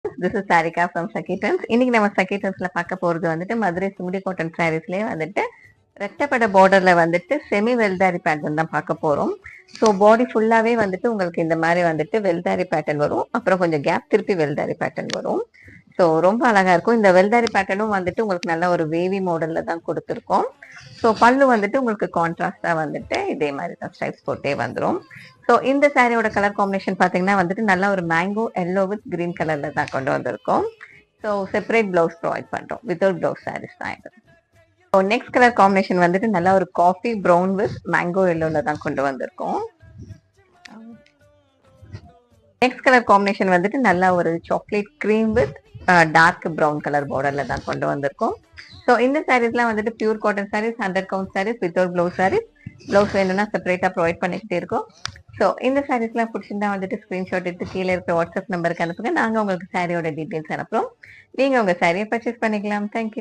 This is Sarika from Sakhi trends. இன்னைக்கு நம்ம சகி ட்ரெண்ட்ஸ்ல பார்க்க போறது வந்துட்டு மதுரை சிமுடி காட்டன் சாரீஸ்லயே வந்துட்டு ரெட்டப்பட பார்டர்ல வந்துட்டு செமி வெல்தாரி பேட்டர்ன் தான் பார்க்க போறோம். ஸோ பாடி ஃபுல்லாவே வந்துட்டு உங்களுக்கு இந்த மாதிரி வந்துட்டு வெல்தாரி பேட்டர்ன் வரும். அப்புறம் கொஞ்சம் கேப் திருப்பி வெல்தாரி பேட்டர்ன் வரும். ஸோ ரொம்ப அழகா இருக்கும். இந்த வெல்தாரி பேட்டர்னும் வந்துட்டு உங்களுக்கு நல்ல ஒரு வேவி மாடல்ல தான் கொடுத்துருக்கோம். ஸோ பல்லு வந்துட்டு உங்களுக்கு கான்ட்ராஸ்டா வந்துட்டு இதே மாதிரி தான் ஸ்ட்ரைப்ஸ் போட்டே வந்துடும். ஸோ இந்த சாரியோட கலர் காம்பினேஷன் பார்த்தீங்கன்னா வந்துட்டு நல்ல ஒரு மேங்கோ எல்லோ வித் கிரீன் கலர்ல தான் கொண்டு வந்திருக்கோம். ஸோ செப்பரேட் பிளவுஸ் ப்ரொவைட் பண்றோம். வித்தவுட் பிளவுஸ் சாரீஸ் தான் இது. ஸோ நெக்ஸ்ட் கலர் காம்பினேஷன் வந்துட்டு நல்லா ஒரு காஃபி ப்ரௌன் வித் மேங்கோ எல்லோல தான் கொண்டு வந்திருக்கோம். நெக்ஸ்ட் கலர் காம்பினேஷன் வந்துட்டு நல்லா ஒரு chocolate cream with dark brown colour பார்டர்ல தான் கொண்டு வந்திருக்கோம். ஸோ இந்த சாரீஸ்லாம் வந்துட்டு pure cotton sarees, 100 count sarees, without blouse sarees. Blouse வேணும்னா செப்பரேட்டா ப்ரொவைட் பண்ணிக்கிட்டே இருக்கோம். ஸோ இந்த சாரீஸ்லாம் பிடிச்சிருந்தா வந்துட்டு ஸ்கிரீன்ஷாட் எடுத்து கீழே இருக்கிற வாட்ஸ்அப் நம்பருக்கு அனுப்புங்க. நாங்கள் உங்களுக்கு சாரியோட டீட்டெயில்ஸ் அனுப்புறோம். நீங்க உங்க சாரியை பர்ச்சேஸ் பண்ணிக்கலாம். தேங்க்யூ.